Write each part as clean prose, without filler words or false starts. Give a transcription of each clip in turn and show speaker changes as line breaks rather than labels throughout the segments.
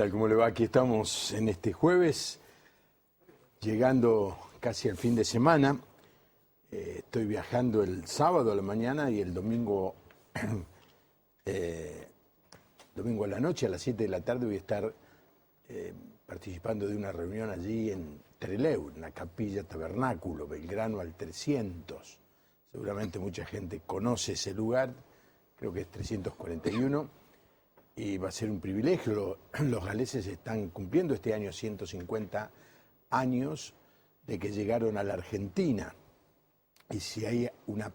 tal? ¿Cómo le va? Aquí estamos en este jueves, llegando casi al fin de semana. Estoy viajando el sábado a la mañana y el domingo, domingo a la noche, a las 7 de la tarde, voy a estar participando de una reunión allí en Trelew, en la capilla Tabernáculo, Belgrano al 300. Seguramente mucha gente conoce ese lugar, creo que es 341. Y va a ser un privilegio. Los galeses están cumpliendo este año 150 años de que llegaron a la Argentina. Y si hay una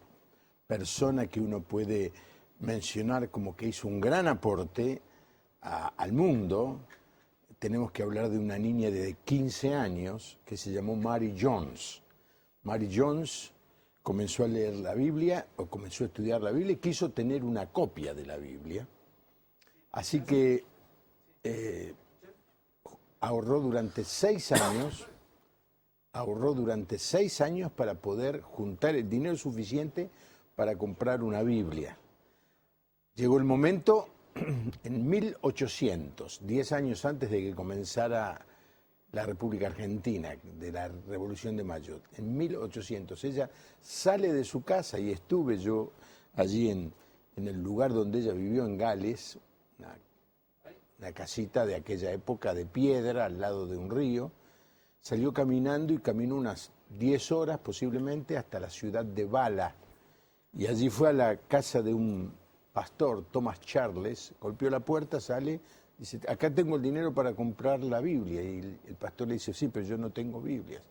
persona que uno puede mencionar como que hizo un gran aporte al mundo, tenemos que hablar de una niña de 15 años que se llamó Mary Jones. Mary Jones comenzó a leer la Biblia, o comenzó a estudiar la Biblia, y quiso tener una copia de la Biblia. Así que ahorró durante 6 años para poder juntar el dinero suficiente para comprar una Biblia. Llegó el momento, en 1800, 10 años antes de que comenzara la República Argentina, de la Revolución de Mayo, en 1800, ella sale de su casa, y estuve yo allí en el lugar donde ella vivió, en Gales, una casita de aquella época de piedra al lado de un río. Salió caminando y caminó unas 10 horas posiblemente hasta la ciudad de Bala, y allí fue a la casa de un pastor, Thomas Charles, golpeó la puerta, sale, dice: acá tengo el dinero para comprar la Biblia. Y el pastor le dice: sí, pero yo no tengo Biblias.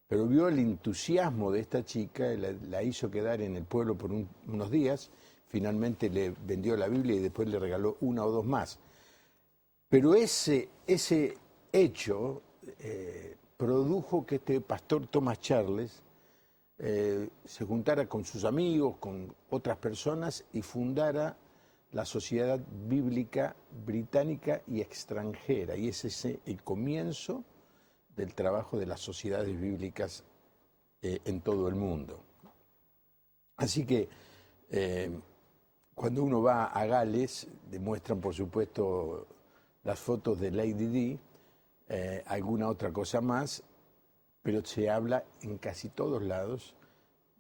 Pero vio el entusiasmo de esta chica, la hizo quedar en el pueblo por unos días. Finalmente le vendió la Biblia y después le regaló una o dos más. Pero ese hecho produjo que este pastor Thomas Charles se juntara con sus amigos, con otras personas, y fundara la Sociedad Bíblica Británica y Extranjera. Y ese es el comienzo del trabajo de las sociedades bíblicas en todo el mundo. Así que cuando uno va a Gales, demuestran por supuesto las fotos de Lady Di, alguna otra cosa más, pero se habla en casi todos lados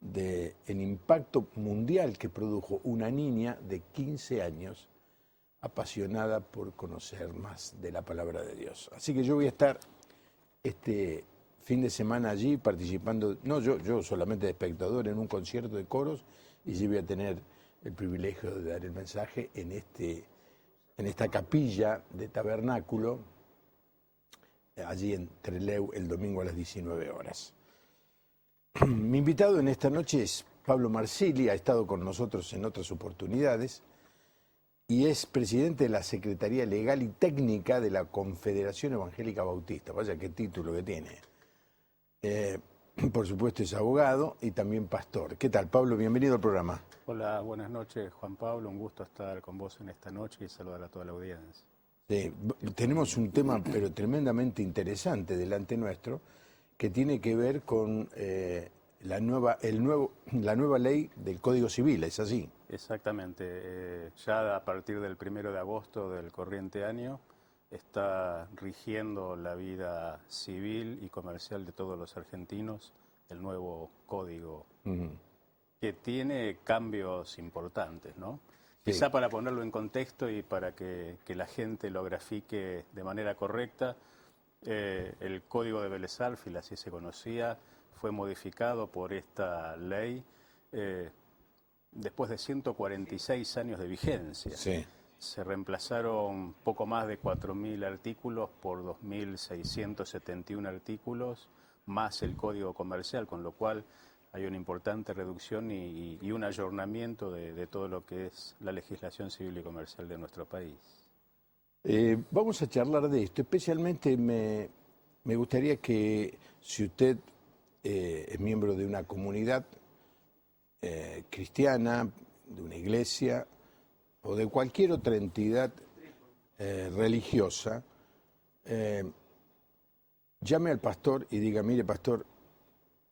del impacto mundial que produjo una niña de 15 años apasionada por conocer más de la palabra de Dios. Así que yo voy a estar este fin de semana allí participando, no yo solamente de espectador, en un concierto de coros, y sí voy a tener el privilegio de dar el mensaje en esta capilla de Tabernáculo, allí en Trelew, el domingo a las 19 horas. Mi invitado en esta noche es Pablo Marsili, ha estado con nosotros en otras oportunidades y es presidente de la Secretaría Legal y Técnica de la Confederación Evangélica Bautista. Vaya qué título que tiene. Por supuesto es abogado y también pastor. ¿Qué tal, Pablo? Bienvenido al programa.
Hola, buenas noches, Juan Pablo. Un gusto estar con vos en esta noche y saludar a toda la audiencia.
Tenemos un tema pero tremendamente interesante delante nuestro, que tiene que ver con la nueva ley del Código Civil, ¿es así?
Exactamente. Ya a partir del 1 de agosto del corriente año está rigiendo la vida civil y comercial de todos los argentinos el nuevo código, que tiene cambios importantes, ¿no? Sí. Quizá para ponerlo en contexto y para que la gente lo grafique de manera correcta, el Código de Vélez Sarsfield, así se conocía, fue modificado por esta ley después de 146 años de vigencia.
Sí.
Se reemplazaron poco más de 4.000 artículos por 2.671 artículos, más el Código Comercial, con lo cual hay una importante reducción y un ayornamiento de todo lo que es la legislación civil y comercial de nuestro país.
Vamos a charlar de esto. Especialmente me gustaría que, si usted es miembro de una comunidad cristiana, de una iglesia o de cualquier otra entidad religiosa, llame al pastor y diga: mire, pastor,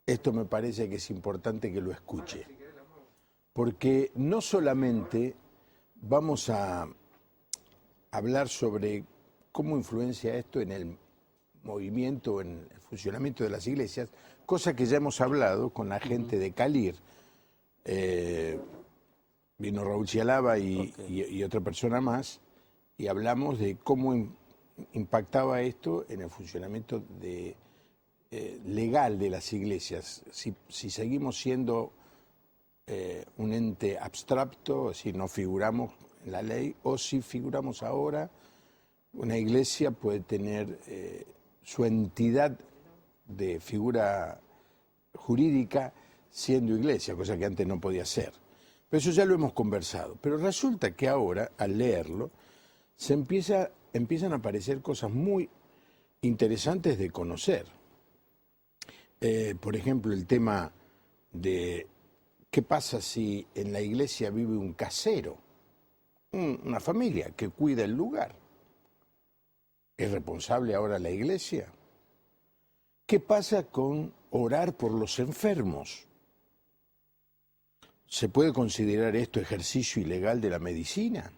esto me parece que es importante que lo escuche. Porque no solamente vamos a hablar sobre cómo influencia esto en el movimiento, en el funcionamiento de las iglesias, cosa que ya hemos hablado con la gente de Calir. Vino Raúl Chialaba y otra persona más, y hablamos de cómo impactaba esto en el funcionamiento legal de las iglesias. Si seguimos siendo un ente abstracto, si no figuramos en la ley, o si figuramos ahora, una iglesia puede tener su entidad de figura jurídica siendo iglesia, cosa que antes no podía ser. Pero eso ya lo hemos conversado. Pero resulta que ahora, al leerlo, empiezan a aparecer cosas muy interesantes de conocer. Por ejemplo, el tema de qué pasa si en la iglesia vive un casero, una familia que cuida el lugar. ¿Es responsable ahora la iglesia? ¿Qué pasa con orar por los enfermos? ¿Se puede considerar esto ejercicio ilegal de la medicina?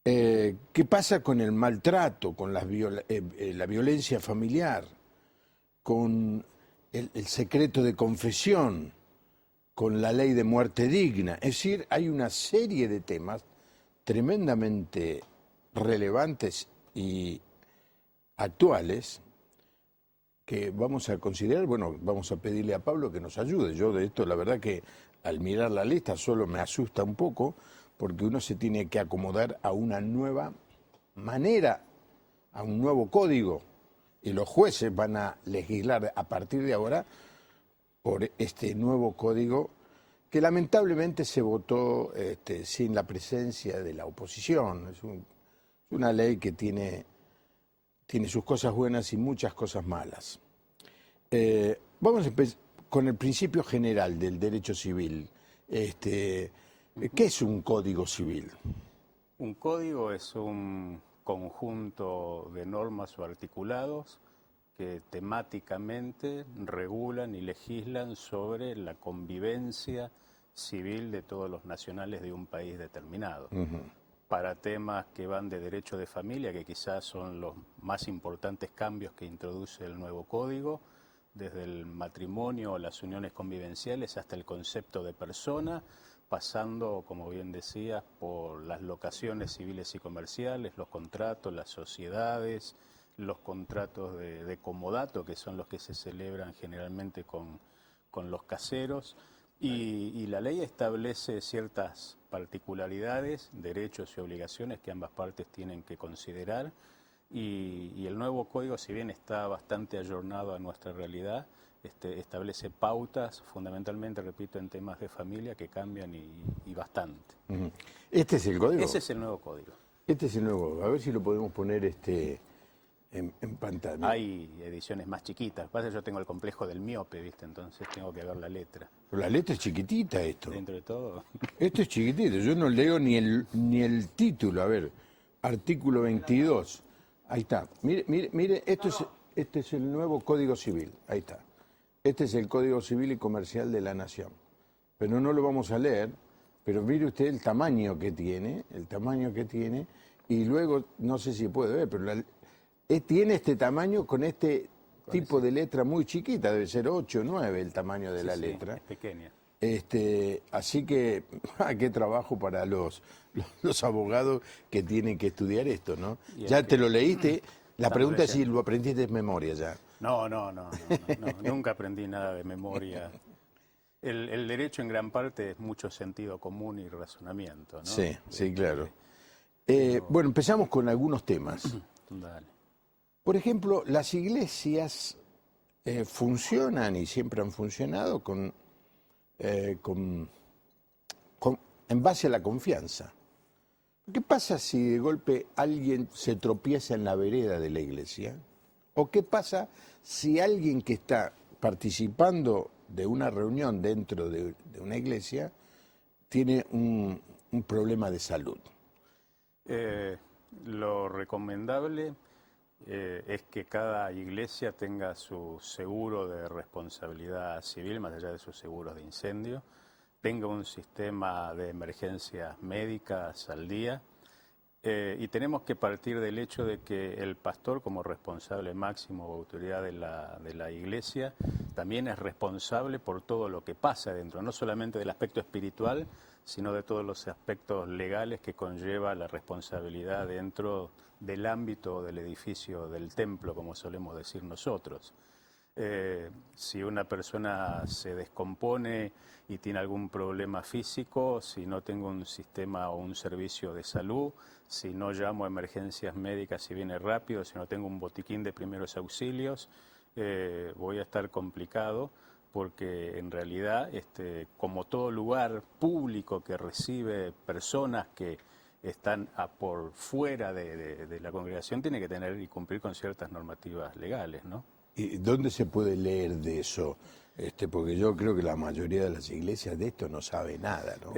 ¿Qué pasa con el maltrato, con la violencia familiar, con el secreto de confesión, con la ley de muerte digna? Es decir, hay una serie de temas tremendamente relevantes y actuales que vamos a considerar. Bueno, vamos a pedirle a Pablo que nos ayude. Yo de esto, la verdad que al mirar la lista solo me asusta un poco, porque uno se tiene que acomodar a una nueva manera, a un nuevo código, y los jueces van a legislar a partir de ahora por este nuevo código que lamentablemente se votó sin la presencia de la oposición. Es una ley que tiene sus cosas buenas y muchas cosas malas. Vamos a empezar con el principio general del derecho civil. ¿Qué es un código civil?
Un código es un conjunto de normas o articulados que temáticamente regulan y legislan sobre la convivencia civil de todos los nacionales de un país determinado. Para temas que van de derecho de familia, que quizás son los más importantes cambios que introduce el nuevo código, desde el matrimonio o las uniones convivenciales hasta el concepto de persona, pasando, como bien decías, por las locaciones civiles y comerciales, los contratos, las sociedades, los contratos de comodato, que son los que se celebran generalmente con los caseros, y la ley establece ciertas particularidades, derechos y obligaciones que ambas partes tienen que considerar, y el nuevo código, si bien está bastante ayornado a nuestra realidad, establece pautas, fundamentalmente, repito, en temas de familia que cambian y bastante.
¿Este es el código?
Ese es el nuevo código.
Este es el nuevo. A ver si lo podemos poner en pantalla.
Hay ediciones más chiquitas. Pasa que yo tengo el complejo del miope, ¿viste? Entonces tengo que ver la letra.
Pero la letra es chiquitita esto.
Dentro de todo.
Esto es chiquitito. Yo no leo ni el título. A ver, artículo 22. Ahí está. Mire, este es el nuevo Código Civil. Ahí está. Este es el Código Civil y Comercial de la Nación. Pero no lo vamos a leer. Pero mire usted el tamaño que tiene, y luego, no sé si puede ver, pero tiene este tamaño con este tipo de letra muy chiquita, debe ser 8 o 9 el tamaño de la letra.
Es pequeña.
Así que, qué trabajo para los abogados que tienen que estudiar esto, ¿no? ¿Ya te lo leíste? La pregunta es si lo aprendiste de memoria ya.
No, nunca aprendí nada de memoria. El derecho en gran parte es mucho sentido común y razonamiento, ¿no?
Sí, claro. Bueno, empezamos con algunos temas.
Dale.
Por ejemplo, las iglesias funcionan y siempre han funcionado en base a la confianza. ¿Qué pasa si de golpe alguien se tropieza en la vereda de la iglesia? ¿O qué pasa si alguien que está participando de una reunión dentro de una iglesia tiene un problema de salud?
Lo recomendable es que cada iglesia tenga su seguro de responsabilidad civil, más allá de sus seguros de incendio, tenga un sistema de emergencias médicas al día, Y tenemos que partir del hecho de que el pastor, como responsable máximo o autoridad de la iglesia, también es responsable por todo lo que pasa dentro, no solamente del aspecto espiritual, sino de todos los aspectos legales que conlleva la responsabilidad dentro del ámbito del edificio del templo, como solemos decir nosotros. Si una persona se descompone y tiene algún problema físico, si no tengo un sistema o un servicio de salud, si no llamo a emergencias médicas y viene rápido, si no tengo un botiquín de primeros auxilios, voy a estar complicado porque en realidad, como todo lugar público que recibe personas que están por fuera de la congregación, tiene que tener y cumplir con ciertas normativas legales, ¿no?
¿Y dónde se puede leer de eso? Porque yo creo que la mayoría de las iglesias de esto no sabe nada, ¿no?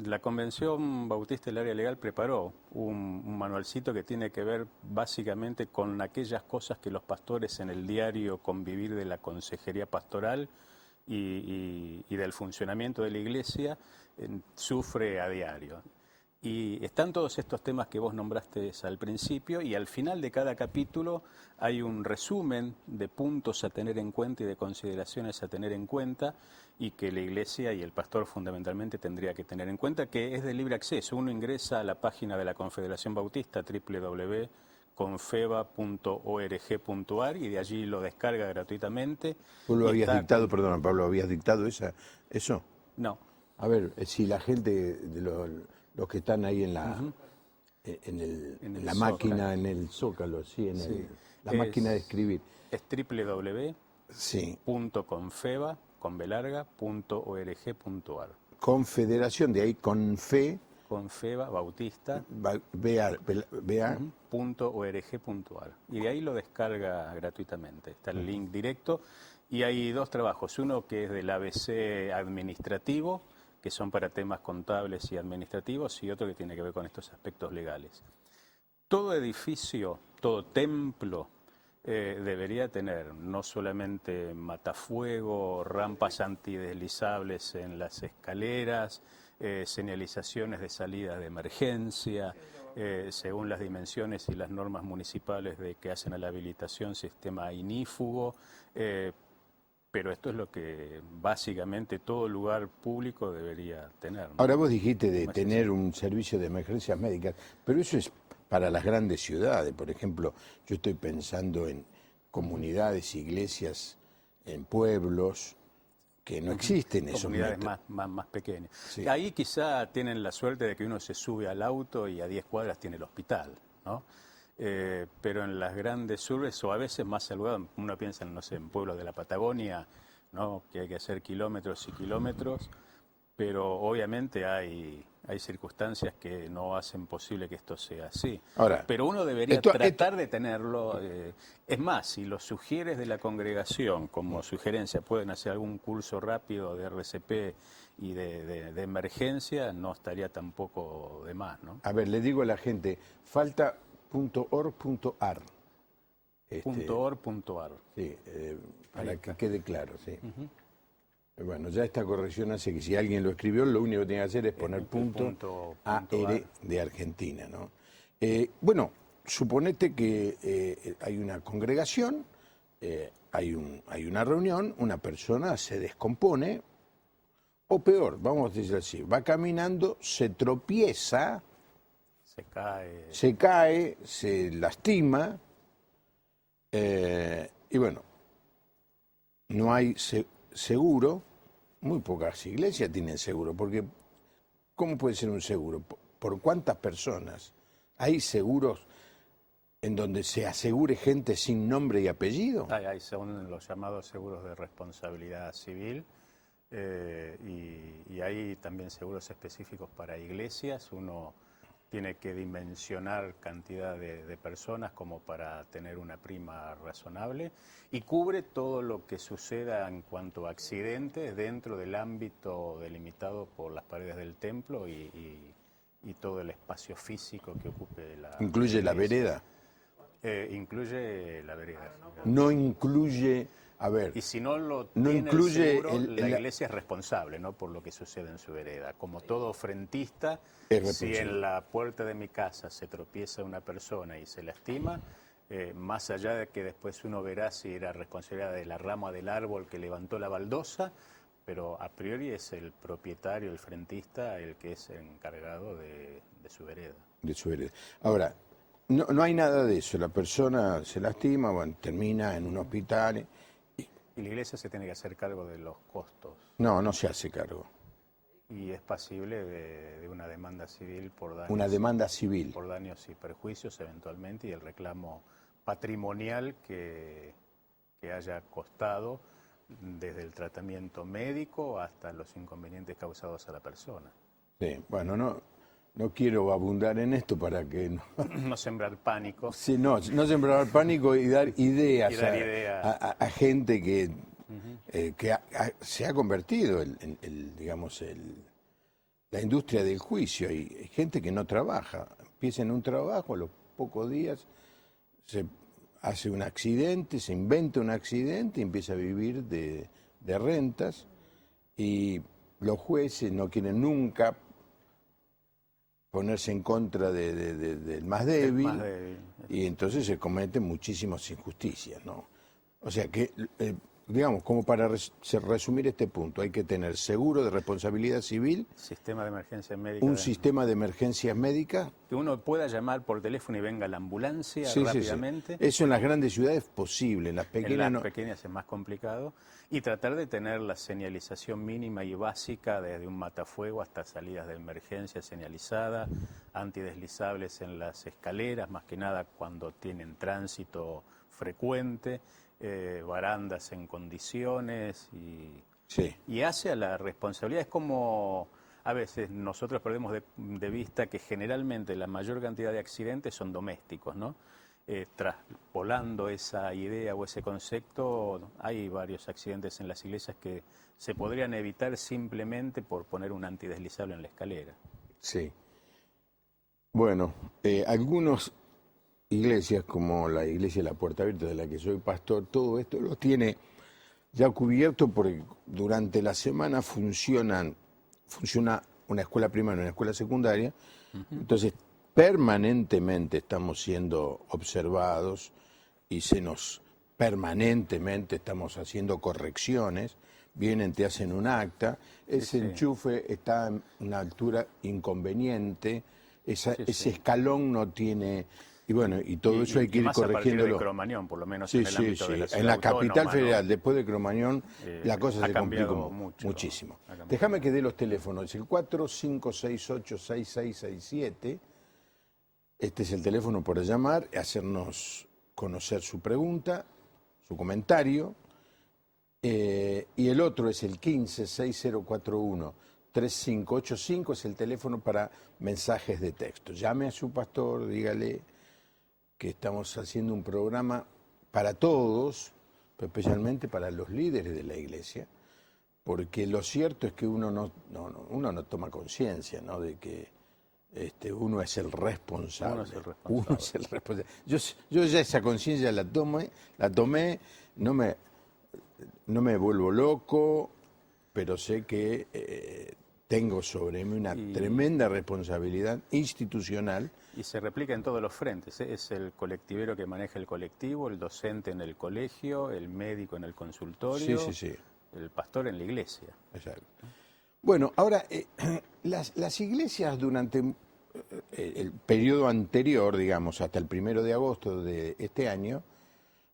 La Convención Bautista del Área Legal preparó un manualcito que tiene que ver básicamente con aquellas cosas que los pastores en el diario convivir de la consejería pastoral y del funcionamiento de la iglesia sufre a diario. Y están todos estos temas que vos nombraste al principio y al final de cada capítulo hay un resumen de puntos a tener en cuenta y de consideraciones a tener en cuenta y que la iglesia y el pastor fundamentalmente tendría que tener en cuenta, que es de libre acceso. Uno ingresa a la página de la Confederación Bautista, www.confeba.org.ar, y de allí lo descarga gratuitamente.
¿Tú lo habías dictado, perdona Pablo, habías dictado eso?
No.
A ver, si la gente, los que están ahí en la, en la máquina, en el Zócalo, sí, la máquina de escribir.
Es www.confeba.org.ar.
Confederación, de ahí
Confeba Bautista. .org.ar. Y de ahí lo descarga gratuitamente. Está el link directo. Y hay dos trabajos. Uno que es del ABC administrativo, que son para temas contables y administrativos, y otro que tiene que ver con estos aspectos legales. Todo edificio, todo templo debería tener no solamente matafuego, rampas antideslizables en las escaleras, señalizaciones de salida de emergencia, según las dimensiones y las normas municipales de que hacen a la habilitación, sistema inífugo, pero esto es lo que básicamente todo lugar público debería tener, ¿no?
Ahora vos dijiste de tener un servicio de emergencias médicas, pero eso es para las grandes ciudades. Por ejemplo, yo estoy pensando en comunidades, iglesias, en pueblos que no existen esos
comunidades más pequeñas.
Sí.
Ahí quizá tienen la suerte de que uno se sube al auto y a 10 cuadras tiene el hospital, ¿no? Pero en las grandes urbes, o a veces más saludado, uno piensa en, no sé, en pueblos de la Patagonia, ¿no?, que hay que hacer kilómetros y kilómetros, pero obviamente hay circunstancias que no hacen posible que esto sea así.
Ahora,
pero uno debería tratar de tenerlo. Es más, si los sugieres de la congregación como sugerencia pueden hacer algún curso rápido de RCP y de emergencia, no estaría tampoco de más, ¿no?
A ver, le digo a la gente, falta .org.ar.
.org.ar.
Sí, para que quede claro, sí. Bueno, ya esta corrección hace que si alguien lo escribió, lo único que tiene que hacer es poner .ar de Argentina, ¿no? Bueno, suponete que hay una congregación, hay una reunión, una persona se descompone, o peor, vamos a decir así, va caminando, se tropieza, se cae, se lastima, y bueno, no hay seguro. Muy pocas iglesias tienen seguro, porque ¿cómo puede ser un seguro? ¿Por cuántas personas? ¿Hay seguros en donde se asegure gente sin nombre y apellido?
Son los llamados seguros de responsabilidad civil, y hay también seguros específicos para iglesias. Uno tiene que dimensionar cantidad de personas como para tener una prima razonable, y cubre todo lo que suceda en cuanto a accidentes dentro del ámbito delimitado por las paredes del templo y todo el espacio físico que ocupe la iglesia.
¿Incluye la vereda?
Incluye la vereda.
No incluye A ver,
Y si no lo
no
tiene
incluye
el seguro, la iglesia es responsable, ¿no?, por lo que sucede en su vereda. Como todo frentista,
Es
si
responsable.
en la puerta de mi casa se tropieza una persona y se lastima, más allá de que después uno verá si era responsabilidad de la rama del árbol que levantó la baldosa, pero a priori es el propietario, el frentista, el que es encargado de su vereda.
De su vereda. Ahora, no hay nada de eso. La persona se lastima, bueno, termina en un hospital.
Y la iglesia se tiene que hacer cargo de los costos.
No se hace cargo.
Y es pasible de una demanda civil por daños.
Una demanda civil.
Por daños y perjuicios eventualmente, y el reclamo patrimonial que haya costado desde el tratamiento médico hasta los inconvenientes causados a la persona.
Sí, bueno, no quiero abundar en esto para que no...
No sembrar pánico.
Sí, no sembrar pánico y dar ideas,
Y dar ideas.
a gente que, se ha convertido digamos, la industria del juicio. Hay gente que no trabaja, empieza en un trabajo, a los pocos días se hace un accidente, se inventa un accidente y empieza a vivir de rentas, y los jueces no quieren nunca ponerse en contra del más débil,
Más débil.
y entonces se cometen muchísimas injusticias, ¿no? O sea que, digamos, como para resumir este punto, hay que tener seguro de responsabilidad civil,
Sistema de emergencia médica.
un sistema de emergencias médicas.
Que uno pueda llamar por teléfono y venga la ambulancia
Sí,
rápidamente.
sí. Eso en las grandes ciudades es posible, en las pequeñas
En las
no.
pequeñas es más complicado. Y tratar de tener la señalización mínima y básica desde un matafuego hasta salidas de emergencia señalizada, antideslizables en las escaleras, más que nada cuando tienen tránsito frecuente, barandas en condiciones
Sí.
y hace a la responsabilidad. Es como a veces nosotros perdemos de vista que generalmente la mayor cantidad de accidentes son domésticos, ¿no? Traspolando esa idea o ese concepto, hay varios accidentes en las iglesias que se podrían evitar simplemente por poner un antideslizable en la escalera.
Sí. Bueno, algunas iglesias, como la iglesia de la Puerta Abierta, de la que soy pastor, todo esto lo tiene ya cubierto porque durante la semana funciona una escuela primaria y una escuela secundaria. Entonces, permanentemente estamos siendo observados y permanentemente estamos haciendo correcciones. Vienen, te hacen un acta, ese enchufe está en una altura inconveniente, ese escalón no tiene... Y bueno, y todo eso hay que ir corrigiéndolo.
A partir de Cromañón, por lo menos en el ámbito de la ciudad
en la capital
autónoma,
federal,
¿no?
después de Cromañón, la cosa se complicó
mucho,
muchísimo. Déjame que dé los teléfonos, el 4568-6667, este es el teléfono para llamar, hacernos conocer su pregunta, su comentario, y el otro es el 156041-3585, es el teléfono para mensajes de texto. Llame a su pastor, dígale que estamos haciendo un programa para todos, pero especialmente para los líderes de la iglesia, porque lo cierto es que uno no toma conciencia, ¿no?, de que uno es el responsable. Uno es el responsable. Yo ya esa conciencia la tomé, no me vuelvo loco, pero sé que tengo sobre mí una tremenda responsabilidad institucional.
Y se replica en todos los frentes, ¿eh? Es el colectivero que maneja el colectivo, el docente en el colegio, el médico en el consultorio, el pastor en la iglesia.
Exacto. Bueno, ahora, las iglesias durante el periodo anterior, digamos, hasta el 1 de agosto de este año,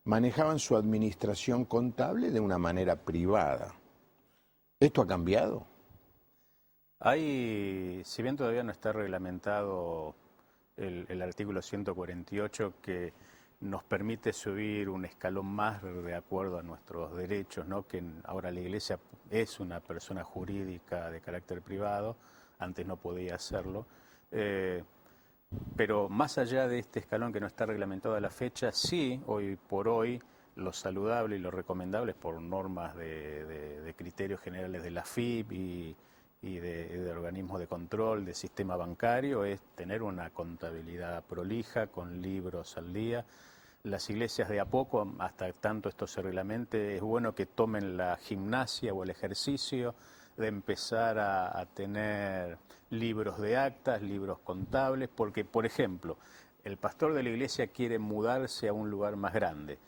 manejaban su administración contable de una manera privada. ¿Esto ha cambiado?
Si bien todavía no está reglamentado el artículo 148 que nos permite subir un escalón más de acuerdo a nuestros derechos, ¿no?, que ahora la iglesia es una persona jurídica de carácter privado, antes no podía hacerlo, pero más allá de este escalón que no está reglamentado a la fecha, sí, hoy por hoy, lo saludable y lo recomendable por normas de criterios generales de la FIP y de organismos de control del sistema bancario es tener una contabilidad prolija, con libros al día. las iglesias de a poco, hasta tanto esto se reglamente, es bueno que tomen la gimnasia o el ejercicio de empezar a tener libros de actas, libros contables, porque, por ejemplo, el pastor de la iglesia quiere mudarse a un lugar más grande,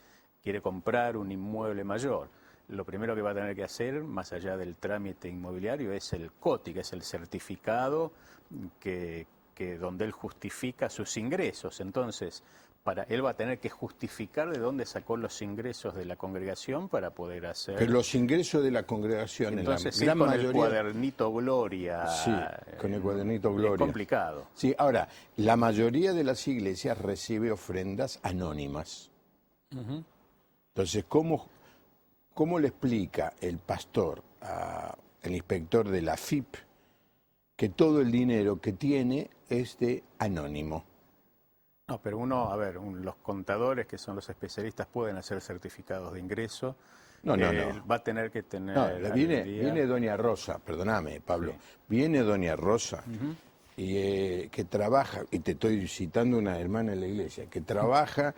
quiere comprar un inmueble mayor. Lo primero que va a tener que hacer, más allá del trámite inmobiliario, es el COTI, que es el certificado donde él justifica sus ingresos. Entonces, él va a tener que justificar de dónde sacó los ingresos de la congregación para poder hacer...
Pero los ingresos de la congregación,
entonces,
en la gran
con
mayoría...
el cuadernito Gloria...
Sí, con el cuadernito Gloria.
Es complicado.
Sí, ahora, la mayoría de las iglesias recibe ofrendas anónimas. Entonces, ¿cómo le explica el pastor al inspector de la AFIP que todo el dinero que tiene es de anónimo?
No, pero los contadores, que son los especialistas, pueden hacer certificados de ingreso.
No.
Va a tener que tener...
No, viene doña Rosa, perdóname, Pablo, viene doña Rosa, y que trabaja, y te estoy citando una hermana de la iglesia, que trabaja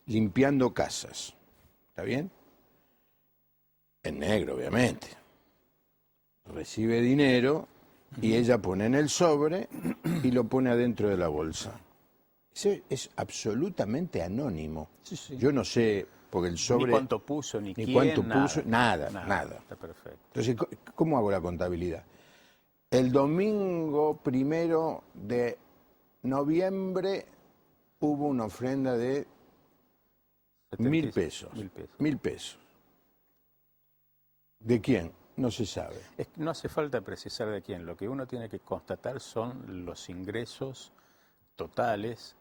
limpiando casas, ¿está bien? En negro, obviamente. Recibe dinero y ella pone en el sobre y lo pone adentro de la bolsa. Eso es absolutamente anónimo.
Sí.
Yo no sé, porque el sobre...
Ni cuánto puso, ni quién,
cuánto puso, nada.
Está perfecto.
Entonces, ¿cómo hago la contabilidad? El domingo 1 de noviembre hubo una ofrenda de 1.000 pesos. 1.000 pesos. ¿De quién? No se sabe.
No hace falta precisar de quién. Lo que uno tiene que constatar son los ingresos totales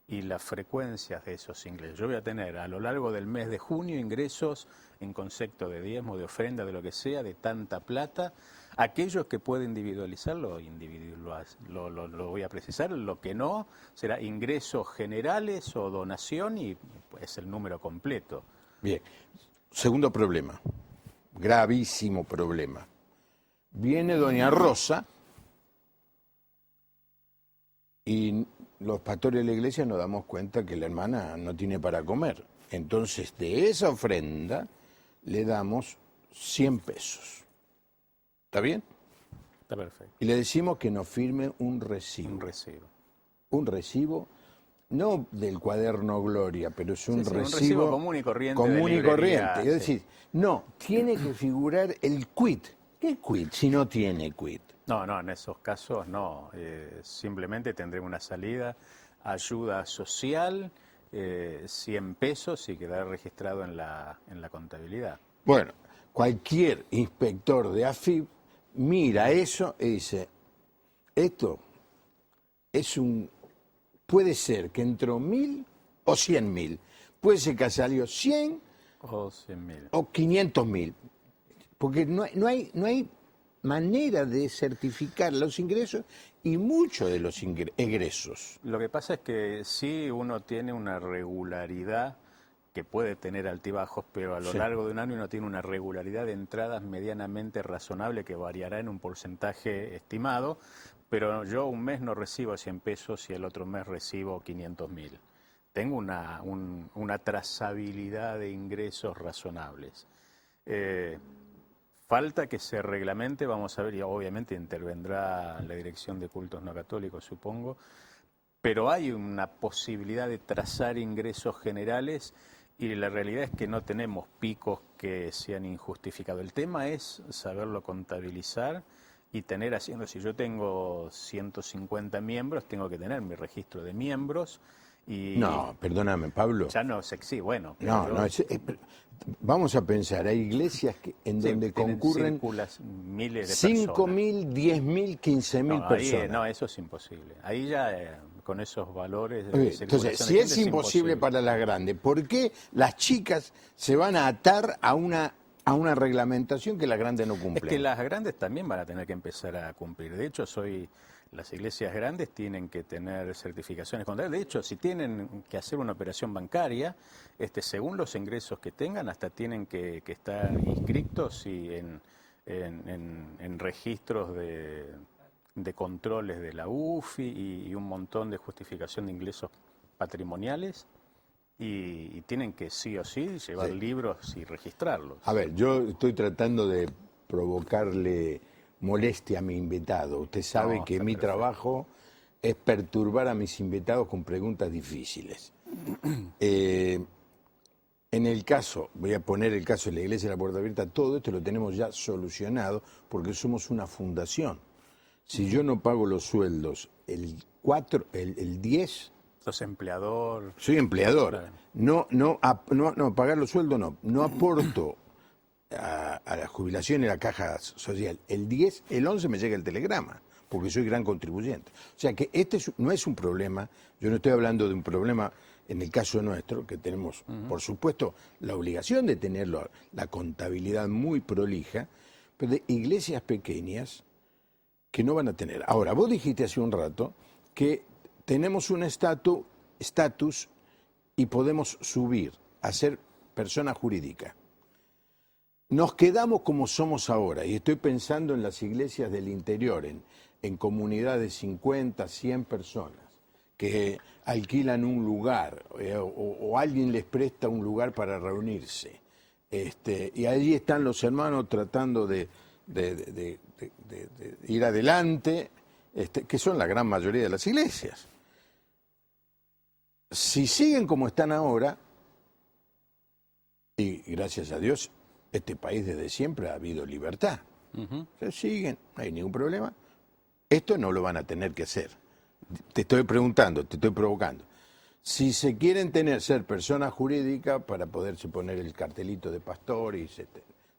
y las frecuencias de esos ingresos. Yo voy a tener a lo largo del mes de junio ingresos en concepto de diezmo, de ofrenda, de lo que sea, de tanta plata. Aquellos que pueden individualizarlo, lo voy a precisar. Lo que no será ingresos generales o donación y pues el número completo.
Bien. Segundo problema, gravísimo problema. Viene doña Rosa y los pastores de la iglesia nos damos cuenta que la hermana no tiene para comer. Entonces, de esa ofrenda le damos 100 pesos. ¿Está bien?
Está perfecto.
Y le decimos que nos firme un recibo. Un recibo, no del cuaderno Gloria, pero es un recibo
común y corriente.
Es decir, no, tiene que figurar el quit. ¿Qué quit si no tiene quit?
No, en esos casos no. Simplemente tendré una salida, ayuda social, 100 pesos y quedará registrado en la contabilidad.
Bueno, cualquier inspector de AFIP mira eso y dice, esto puede ser que entró 1.000 o 100.000. Puede ser que salió 100
o 100.000
o 500.000. Porque no hay manera de certificar los ingresos y muchos de los egresos.
Lo que pasa es que sí uno tiene una regularidad que puede tener altibajos, pero a lo largo de un año uno tiene una regularidad de entradas medianamente razonable que variará en un porcentaje estimado, pero yo un mes no recibo 100 pesos y el otro mes recibo 500.000. Tengo una trazabilidad de ingresos razonables. Falta que se reglamente, vamos a ver, y obviamente intervendrá la Dirección de Cultos No Católicos, supongo, pero hay una posibilidad de trazar ingresos generales y la realidad es que no tenemos picos que sean injustificados. El tema es saberlo contabilizar y tener haciendo, si yo tengo 150 miembros, tengo que tener mi registro de miembros. Y
no, perdóname, Pablo.
Ya no sé, sí, bueno.
Vamos a pensar, hay iglesias donde concurren
miles de
5.000, 10.000, 15.000 personas.
No, eso es imposible. Ahí ya con esos valores...
Entonces, si es imposible para las grandes, ¿por qué las chicas se van a atar a una reglamentación que las grandes no cumplen?
Es que las grandes también van a tener que empezar a cumplir. De hecho, las iglesias grandes tienen que tener certificaciones contables. De hecho, si tienen que hacer una operación bancaria, según los ingresos que tengan, hasta tienen que estar inscritos en registros de controles de la UFI y un montón de justificación de ingresos patrimoniales y tienen que sí o sí llevar
Sí.
libros y registrarlos.
A ver, yo estoy tratando de provocarle molestia a mi invitado. Usted sabe
No,
que
está
mi
perfecto.
trabajo es perturbar a mis invitados con preguntas difíciles. Eh, en el caso, voy a poner el caso de la Iglesia de la Puerta Abierta, todo esto lo tenemos ya solucionado porque somos una fundación. Si yo no pago los sueldos el 10,
Sos empleador.
soy empleador.
Claro.
No, pagar los sueldos no aporto a la jubilación y a la caja social. El 10, el 11 me llega el telegrama, porque soy gran contribuyente. O sea que no es un problema, yo no estoy hablando de un problema en el caso nuestro, que tenemos, por supuesto, la obligación de tener la contabilidad muy prolija, pero de iglesias pequeñas que no van a tener. Ahora, vos dijiste hace un rato que tenemos un estatus y podemos subir a ser persona jurídica. Nos quedamos como somos ahora, y estoy pensando en las iglesias del interior, en comunidades de 50, 100 personas, que alquilan un lugar o alguien les presta un lugar para reunirse. Y allí están los hermanos tratando de ir adelante, que son la gran mayoría de las iglesias. Si siguen como están ahora, y gracias a Dios, este país desde siempre ha habido libertad. Se siguen, no hay ningún problema. Esto no lo van a tener que hacer. Te estoy preguntando, te estoy provocando. Si se quieren ser personas jurídicas para poderse poner el cartelito de pastor y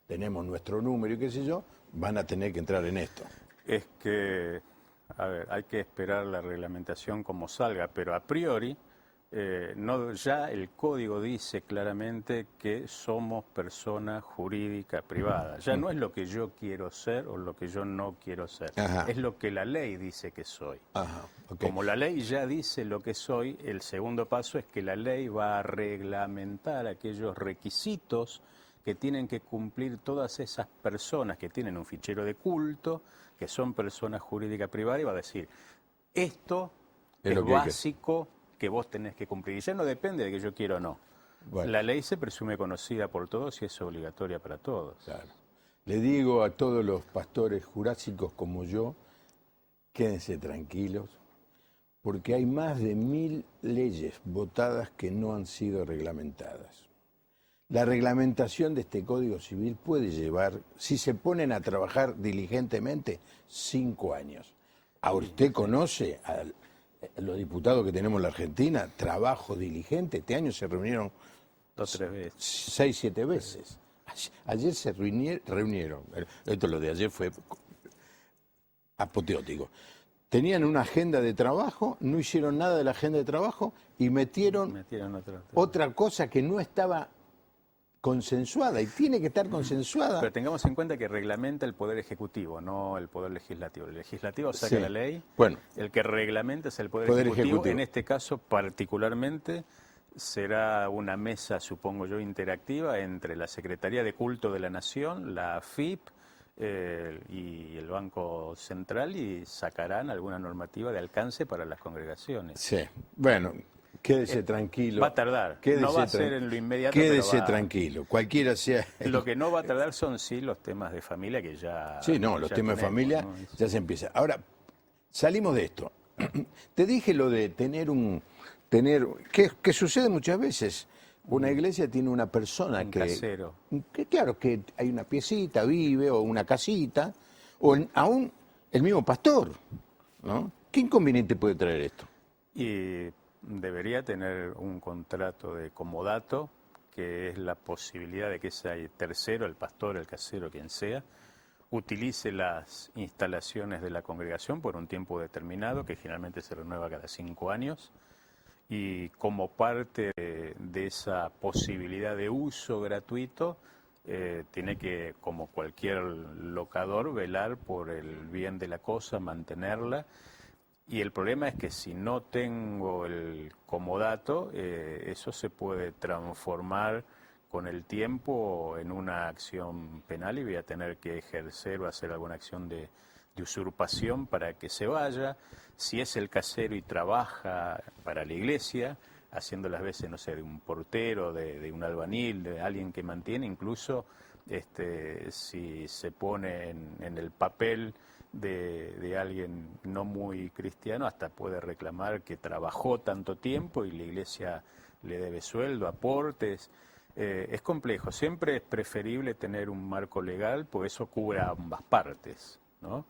tenemos nuestro número y qué sé yo, van a tener que entrar en esto.
Es que, a ver, hay que esperar la reglamentación como salga, pero a priori, ya el código dice claramente que somos persona jurídica privada. Ya no es lo que yo quiero ser o lo que yo no quiero ser.
Ajá.
Es lo que la ley dice que soy.
Ajá, okay.
Como la ley ya dice lo que soy, el segundo paso es que la ley va a reglamentar aquellos requisitos que tienen que cumplir todas esas personas que tienen un fichero de culto, que son personas jurídicas privadas, y va a decir, esto es
lo
básico que vos tenés que cumplir. Y ya no depende de que yo quiera o no.
Bueno.
La ley se presume conocida por todos y es obligatoria para todos.
Claro. Le digo a todos los pastores jurásicos como yo, quédense tranquilos, porque hay más de 1000 leyes votadas que no han sido reglamentadas. La reglamentación de este Código Civil puede llevar, si se ponen a trabajar diligentemente, 5 años. Ahora, usted conoce a los diputados que tenemos en la Argentina, trabajo diligente. Este año se reunieron
2 o 3 veces.
6, 7 veces. Ayer se reunieron. Esto lo de ayer fue apoteótico. Tenían una agenda de trabajo, no hicieron nada de la agenda de trabajo y metieron otra cosa que no estaba consensuada y tiene que estar consensuada.
Pero tengamos en cuenta que reglamenta el Poder Ejecutivo, no el Poder Legislativo. El Legislativo saca
Sí.
la ley,
Bueno,
el que reglamenta es el Poder
Poder
Ejecutivo.
Ejecutivo.
En este caso, particularmente, será una mesa, supongo yo, interactiva entre la Secretaría de Culto de la Nación, la AFIP y el Banco Central, y sacarán alguna normativa de alcance para las congregaciones.
sí. Bueno, quédese tranquilo.
Va a tardar, no va a ser en lo inmediato,
Quédese
pero va.
Tranquilo, cualquiera sea.
Lo que no va a tardar son sí los temas de familia que ya.
Sí, no, los
ya
temas de
tenemos,
familia
¿no?
ya se empieza. Ahora, salimos de esto. Te dije lo de que sucede muchas veces. Una iglesia tiene una persona
Un casero.
Claro, que hay una piecita, vive, o una casita, o aún el mismo pastor, ¿no? ¿Qué inconveniente puede traer esto?
Y debería tener un contrato de comodato, que es la posibilidad de que ese tercero, el pastor, el casero, quien sea, utilice las instalaciones de la congregación por un tiempo determinado, que generalmente se renueva cada 5 años, y como parte de esa posibilidad de uso gratuito, tiene que, como cualquier locador, velar por el bien de la cosa, mantenerla. Y el problema es que si no tengo el comodato, eso se puede transformar con el tiempo en una acción penal y voy a tener que ejercer o hacer alguna acción de usurpación para que se vaya. Si es el casero y trabaja para la iglesia, haciendo las veces, no sé, de un portero, de un albañil, de alguien que mantiene, incluso si se pone en el papel de alguien no muy cristiano, hasta puede reclamar que trabajó tanto tiempo y la iglesia le debe sueldo, aportes. Es complejo, siempre es preferible tener un marco legal, porque eso cubre a ambas partes, ¿no?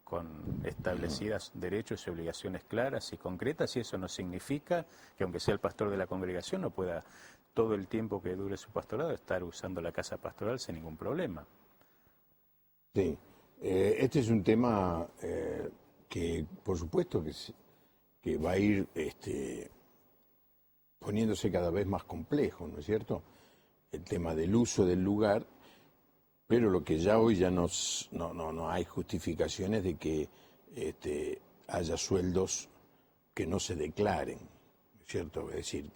Con establecidas derechos y obligaciones claras y concretas, y eso no significa que aunque sea el pastor de la congregación no pueda todo el tiempo que dure su pastorado estar usando la casa pastoral sin ningún problema.
Sí, este es un tema que por supuesto que va a ir poniéndose cada vez más complejo, ¿no es cierto? El tema del uso del lugar, pero lo que ya hoy ya no hay justificaciones de que haya sueldos que no se declaren, ¿no es cierto? Es decir,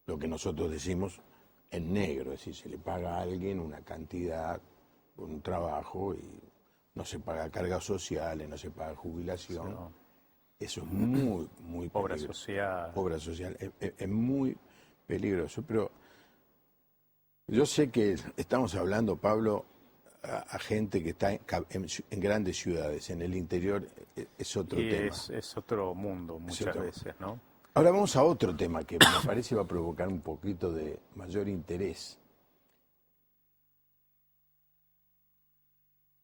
lo que nosotros decimos en negro, es decir, se le paga a alguien una cantidad por un trabajo y no se paga cargas sociales, no se paga jubilación.
No.
Eso es muy, muy peligroso.
Obra social.
Obra social. Es muy peligroso, pero yo sé que estamos hablando, Pablo, a gente que está en grandes ciudades. En el interior es otro tema.
Es otro mundo muchas veces, ¿no?
Ahora vamos a otro tema que me parece va a provocar un poquito de mayor interés.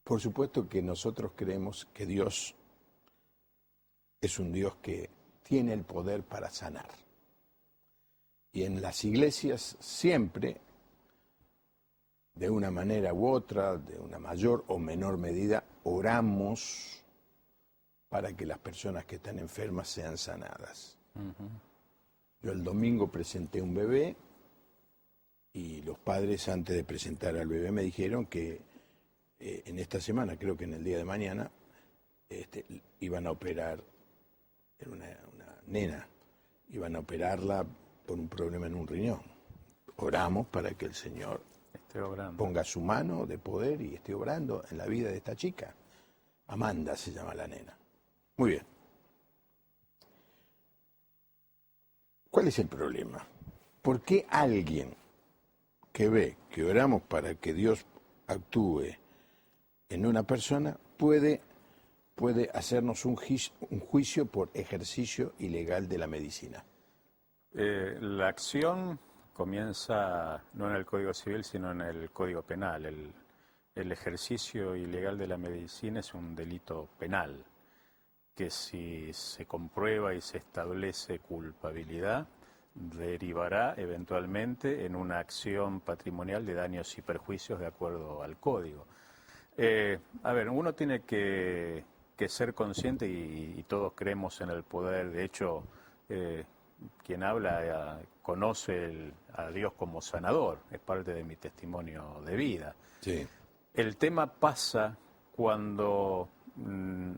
Por supuesto que nosotros creemos que Dios es un Dios que tiene el poder para sanar. Y en las iglesias siempre, de una manera u otra, de una mayor o menor medida, oramos para que las personas que están enfermas sean sanadas. Uh-huh. Yo el domingo presenté un bebé y los padres antes de presentar al bebé me dijeron que en esta semana, creo que en el día de mañana, iban a operar, era una nena, iban a operarla por un problema en un riñón. Oramos para que el Señor ponga su mano de poder y esté obrando en la vida de esta chica. Amanda se llama la nena. Muy bien. ¿Cuál es el problema? ¿Por qué alguien que ve que oramos para que Dios actúe en una persona puede hacernos un juicio por ejercicio ilegal de la medicina?
La acción comienza no en el Código Civil, sino en el Código Penal. El ejercicio ilegal de la medicina es un delito penal, que si se comprueba y se establece culpabilidad, derivará eventualmente en una acción patrimonial de daños y perjuicios de acuerdo al Código. Uno tiene que ser consciente y todos creemos en el poder. De hecho, quien habla conoce a Dios como sanador, es parte de mi testimonio de vida.
Sí.
El tema pasa cuando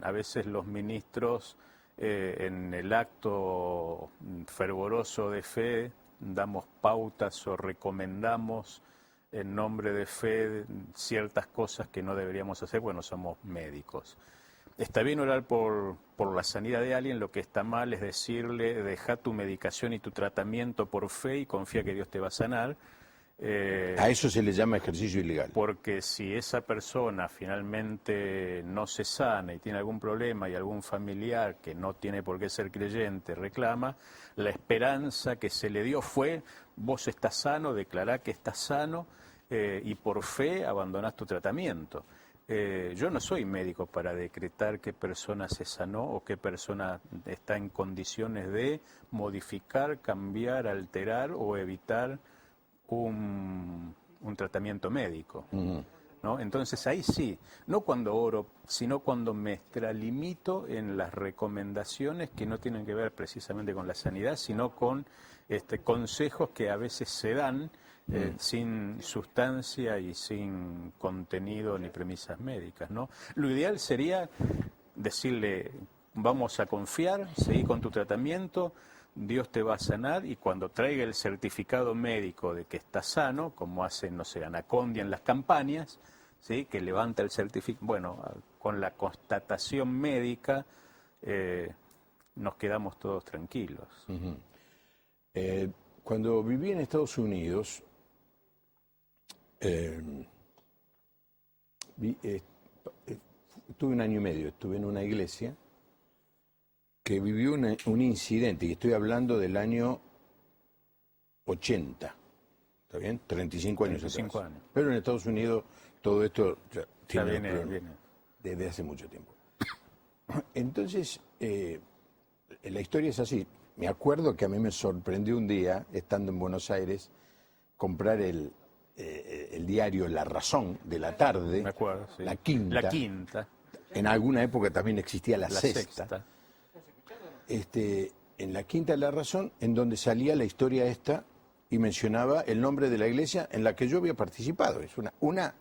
a veces los ministros en el acto fervoroso de fe damos pautas o recomendamos en nombre de fe ciertas cosas que no deberíamos hacer, bueno, somos médicos. Está bien orar por la sanidad de alguien, lo que está mal es decirle, deja tu medicación y tu tratamiento por fe y confía que Dios te va a sanar.
A eso se le llama ejercicio ilegal.
Porque si esa persona finalmente no se sana y tiene algún problema y algún familiar que no tiene por qué ser creyente reclama, la esperanza que se le dio fue, vos estás sano, declará que estás sano y por fe abandonás tu tratamiento. Yo no soy médico para decretar qué persona se sanó o qué persona está en condiciones de modificar, cambiar, alterar o evitar un tratamiento médico, ¿no? Entonces ahí sí, no cuando oro, sino cuando me extralimito en las recomendaciones que no tienen que ver precisamente con la sanidad, sino con consejos que a veces se dan sin sustancia y sin contenido ni premisas médicas, ¿no? Lo ideal sería decirle, vamos a confiar, seguí con tu tratamiento, Dios te va a sanar, y cuando traiga el certificado médico de que está sano, como hacen, no sé, Anacondia en las campañas, ¿sí?, que levanta el certificado, bueno, con la constatación médica nos quedamos todos tranquilos.
Uh-huh. Cuando viví en Estados Unidos, estuve 1 año y medio, estuve en una iglesia que vivió un incidente, y estoy hablando del año 80, ¿está bien? 35 años
35
atrás.
años.
Pero en Estados Unidos todo esto ya tiene
viene.
desde hace mucho tiempo. Entonces, la historia es así. Me acuerdo que a mí me sorprendió un día, estando en Buenos Aires, comprar el diario La Razón de la tarde,
Me acuerdo, sí.
La Quinta.
La Quinta.
En alguna época también existía La
La
Sexta.
Sexta.
En La Quinta de La Razón, en donde salía la historia esta y mencionaba el nombre de la iglesia en la que yo había participado. Es una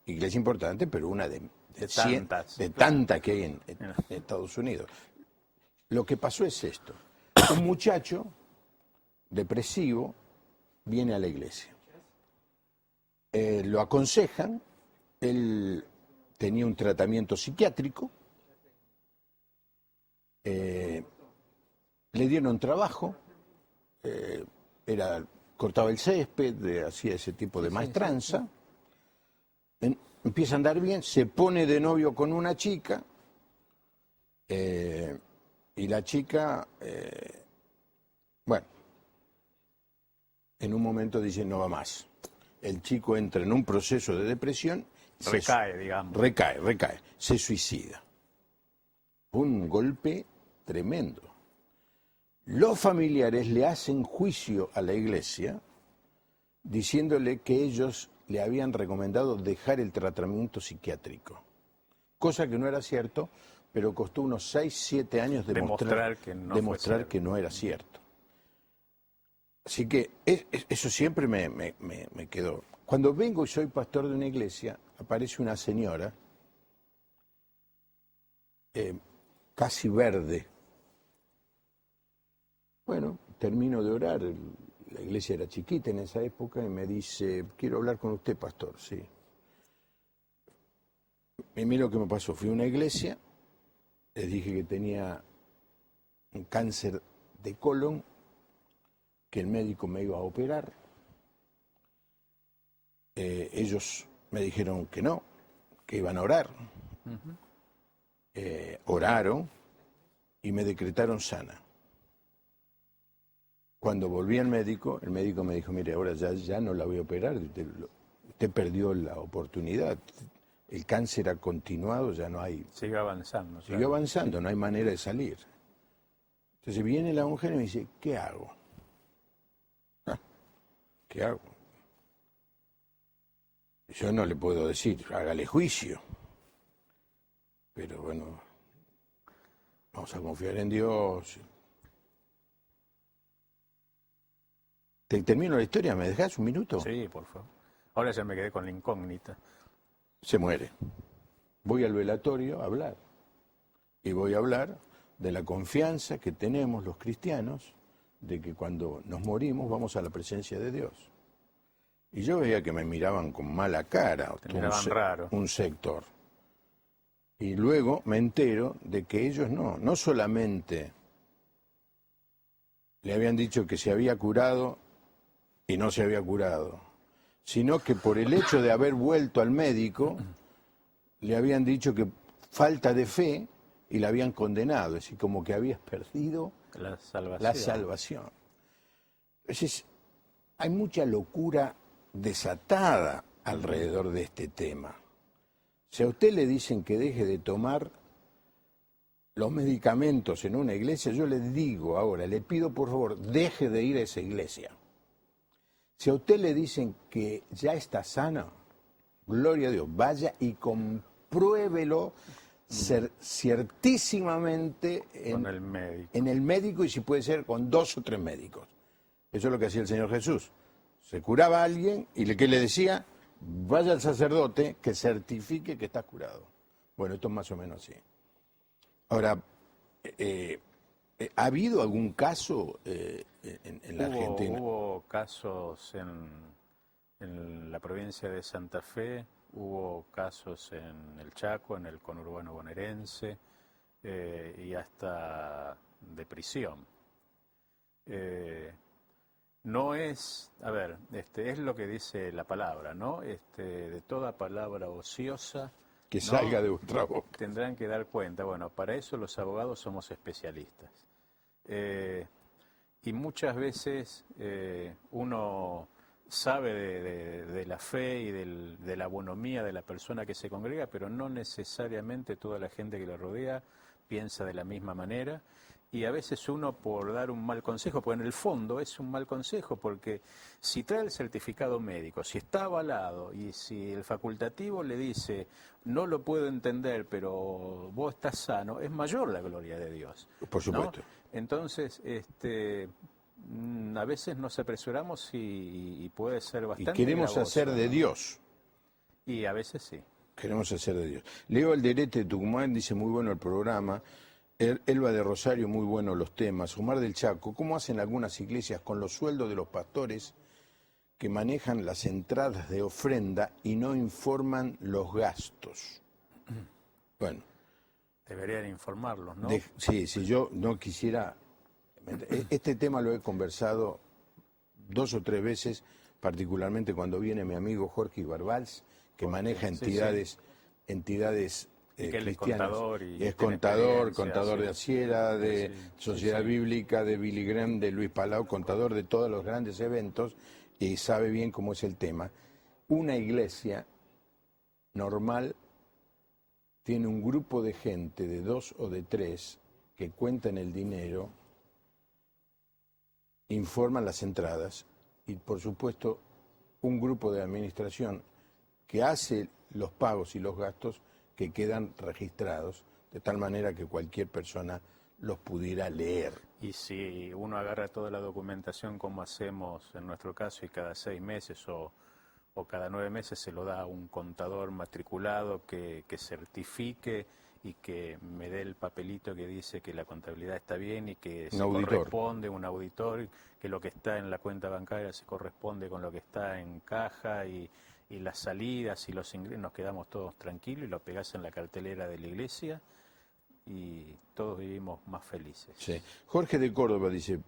iglesia importante, pero una de
tantas.
de tantas que hay en Estados Unidos. Lo que pasó es esto. Un muchacho depresivo viene a la iglesia. Lo aconsejan, él tenía un tratamiento psiquiátrico, le dieron trabajo, cortaba el césped, hacía ese tipo de maestranza, empieza a andar bien, se pone de novio con una chica, y la chica, bueno, en un momento dice no va más. El chico entra en un proceso de depresión. Recae, se suicida. Un golpe tremendo. Los familiares le hacen juicio a la iglesia diciéndole que ellos le habían recomendado dejar el tratamiento psiquiátrico. Cosa que no era cierto, pero costó unos 6, 7 años demostrar que no era cierto. Así que eso siempre me quedó. Cuando vengo y soy pastor de una iglesia, aparece una señora, casi verde. Bueno, termino de orar, la iglesia era chiquita en esa época, y me dice, quiero hablar con usted, pastor, sí. Y mira lo que me pasó, fui a una iglesia, les dije que tenía un cáncer de colon, que el médico me iba a operar. Ellos me dijeron que no, que iban a orar. Oraron y me decretaron sana. Cuando volví al médico, el médico me dijo, mire, ahora ya no la voy a operar, usted perdió la oportunidad, el cáncer ha continuado, ya no hay...
Sigue avanzando.
Siguió avanzando, no hay manera de salir. Entonces viene la mujer y me dice, ¿qué hago? ¿Qué hago? Yo no le puedo decir, hágale juicio. Pero bueno, vamos a confiar en Dios. ¿Te termino la historia? ¿Me dejás un minuto?
Sí, por favor. Ahora ya me quedé con la incógnita.
Se muere. Voy al velatorio a hablar. Y voy a hablar de la confianza que tenemos los cristianos de que cuando nos morimos vamos a la presencia de Dios. Y yo veía que me miraban con mala cara,
raro.
Un sector. Y luego me entero de que ellos no solamente le habían dicho que se había curado y no se había curado, sino que por el hecho de haber vuelto al médico, le habían dicho que falta de fe y la habían condenado, es decir, como que habías perdido
la
salvación. Entonces, hay mucha locura desatada alrededor de este tema. Si a usted le dicen que deje de tomar los medicamentos en una iglesia, yo le digo ahora, le pido por favor, deje de ir a esa iglesia. Si a usted le dicen que ya está sana, gloria a Dios, vaya y compruébelo ciertísimamente
con el médico.
En el médico, y si puede ser con 2 o 3 médicos. Eso es lo que hacía el Señor Jesús. Se curaba a alguien y ¿qué le decía? Vaya al sacerdote que certifique que está curado. Bueno, esto es más o menos así. Ahora, ¿ha habido algún caso en la Argentina?
Hubo casos en la provincia de Santa Fe, hubo casos en el Chaco, en el conurbano bonaerense, y hasta de prisión. No es, a ver, es lo que dice la palabra, ¿no? De toda palabra ociosa,
Que
¿no?,
salga de vuestra boca.
tendrán que dar cuenta. Bueno, para eso los abogados somos especialistas. Y muchas veces uno sabe de la fe y de la bonomía de la persona que se congrega, pero no necesariamente toda la gente que lo rodea piensa de la misma manera. Y a veces uno, por dar un mal consejo, porque en el fondo es un mal consejo, porque si trae el certificado médico, si está avalado y si el facultativo le dice no lo puedo entender, pero vos estás sano, es mayor la gloria de Dios,
Por
¿no?
supuesto.
Entonces, a veces nos apresuramos y puede ser
Y
bastante
queremos
gravoso,
hacer de
¿no?
Dios.
Y a veces sí.
Queremos hacer de Dios. Leo Alderete de Tucumán, dice muy bueno el programa. Elba de Rosario, muy bueno los temas. Omar del Chaco, ¿cómo hacen algunas iglesias con los sueldos de los pastores que manejan las entradas de ofrenda y no informan los gastos? Bueno,
Deberían informarlos, ¿no?
sí, si yo no quisiera... Este tema lo he conversado 2 o 3 veces, particularmente cuando viene mi amigo Jorge Ibarbals, que maneja entidades
Y que él es
cristianas.
contador y
Es
tiene
contador
experiencia,
de Asiera, de Sociedad Bíblica, de Billy Graham, de Luis Palau, contador de todos los grandes eventos y sabe bien cómo es el tema. Una iglesia normal tiene un grupo de gente de 2 o de 3 que cuentan el dinero, informan las entradas y, por supuesto, un grupo de administración que hace los pagos y los gastos que quedan registrados, de tal manera que cualquier persona los pudiera leer.
Y si uno agarra toda la documentación como hacemos en nuestro caso y cada 6 meses o cada 9 meses se lo da a un contador matriculado que certifique y que me dé el papelito que dice que la contabilidad está bien y que se corresponde, un auditor, que lo que está en la cuenta bancaria se corresponde con lo que está en caja y las salidas y los ingresos, nos quedamos todos tranquilos y lo pegás en la cartelera de la iglesia y todos vivimos más felices.
Sí. Jorge de Córdoba dice,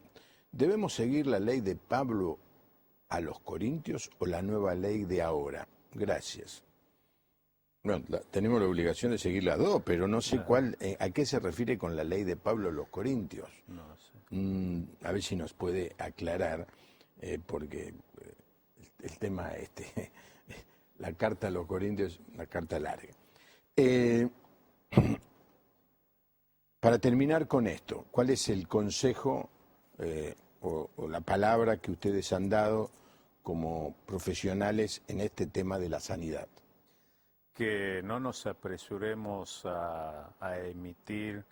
¿debemos seguir la ley de Pablo a los Corintios o la nueva ley de ahora? Gracias. Bueno, tenemos la obligación de seguir las dos, pero no sé a qué se refiere con la ley de Pablo a los Corintios.
No sé.
A ver si nos puede aclarar, porque el tema la carta a los Corintios es una carta larga. Para terminar con esto, ¿cuál es el consejo o la palabra que ustedes han dado como profesionales en este tema de la sanidad?
Que no nos apresuremos a emitir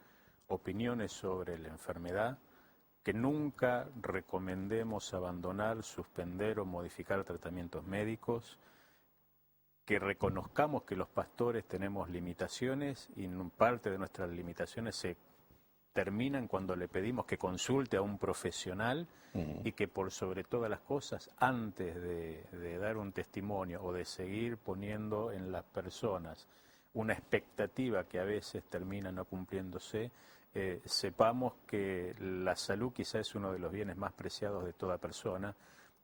opiniones sobre la enfermedad, que nunca recomendemos abandonar, suspender o modificar tratamientos médicos, que reconozcamos que los pastores tenemos limitaciones y parte de nuestras limitaciones se terminan cuando le pedimos que consulte a un profesional y que por sobre todas las cosas, antes de dar un testimonio o de seguir poniendo en las personas una expectativa que a veces termina no cumpliéndose, sepamos que la salud quizá es uno de los bienes más preciados de toda persona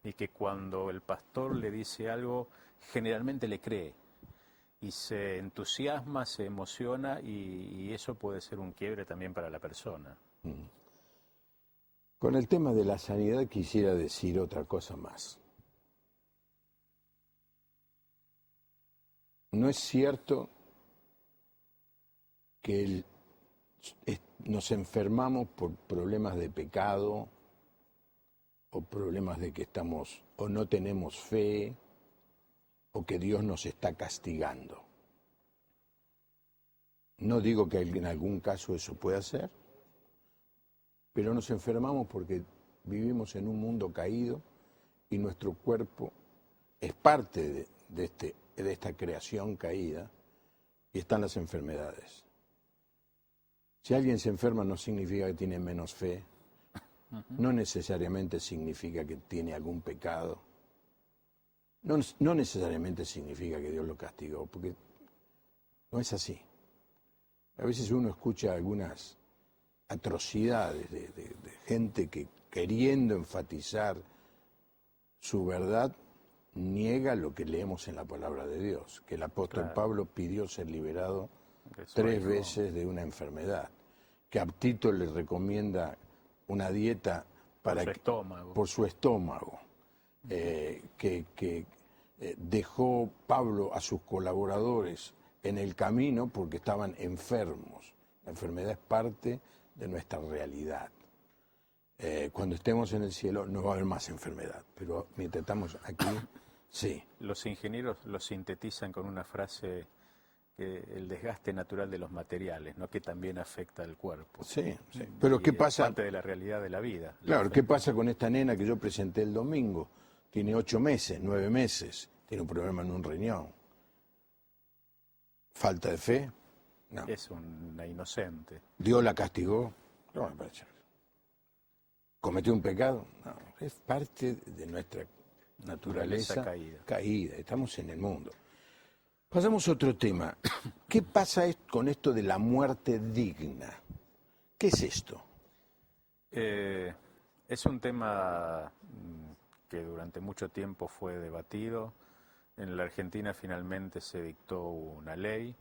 y que cuando el pastor le dice algo, generalmente le cree y se entusiasma, se emociona y eso puede ser un quiebre también para la persona.
Con el tema de la sanidad quisiera decir otra cosa más. No es cierto que nos enfermamos por problemas de pecado o problemas de que estamos o no tenemos fe o que Dios nos está castigando. No digo que en algún caso eso pueda ser, pero nos enfermamos porque vivimos en un mundo caído y nuestro cuerpo es parte de esta creación caída y están las enfermedades. Si alguien se enferma no significa que tiene menos fe, no necesariamente significa que tiene algún pecado, no necesariamente significa que Dios lo castigó, porque no es así. A veces uno escucha algunas atrocidades de gente que queriendo enfatizar su verdad niega lo que leemos en la palabra de Dios, que el apóstol
Claro.
Pablo pidió ser liberado
De su
3
hijo.
veces de una enfermedad, que a Tito le recomienda una dieta para
su estómago.
por su estómago, que dejó Pablo a sus colaboradores en el camino porque estaban enfermos. La enfermedad es parte de nuestra realidad. Cuando estemos en el cielo no va a haber más enfermedad, pero mientras estamos aquí, sí.
Los ingenieros lo sintetizan con una frase, que el desgaste natural de los materiales, ¿no? Que también afecta al cuerpo.
Sí, sí. Pero
Y
¿qué
es
pasa?
parte de la realidad de la vida.
Claro, ¿qué pasa con esta nena que yo presenté el domingo? Tiene 8 meses, 9 meses, tiene un problema en un riñón. ¿Falta de fe? No.
Es una inocente.
¿Dios la castigó? No, me parece. ¿Cometió un pecado? No, es parte de nuestra naturaleza caída. Estamos en el mundo. Pasamos a otro tema. ¿Qué pasa con esto de la muerte digna? ¿Qué es esto?
Es un tema que durante mucho tiempo fue debatido. En la Argentina finalmente se dictó una ley.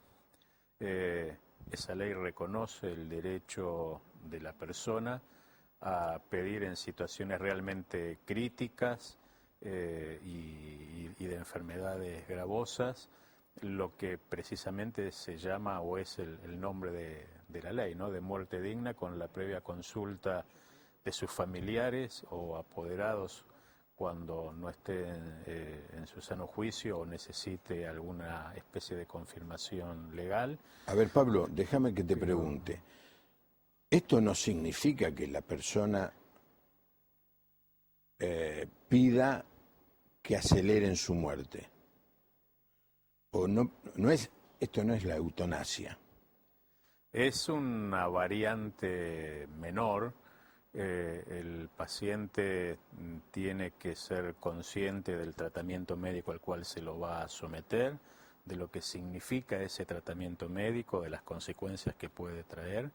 Esa ley reconoce el derecho de la persona a pedir en situaciones realmente críticas y de enfermedades gravosas lo que precisamente se llama o es el nombre de la ley, ¿no? De muerte digna, con la previa consulta de sus familiares o apoderados cuando no esté en su sano juicio o necesite alguna especie de confirmación legal.
A ver, Pablo, déjame que te pregunte. Esto no significa que la persona pida que aceleren su muerte. O no es, esto no es la eutanasia.
Es una variante menor. El paciente tiene que ser consciente del tratamiento médico al cual se lo va a someter, de lo que significa ese tratamiento médico, de las consecuencias que puede traer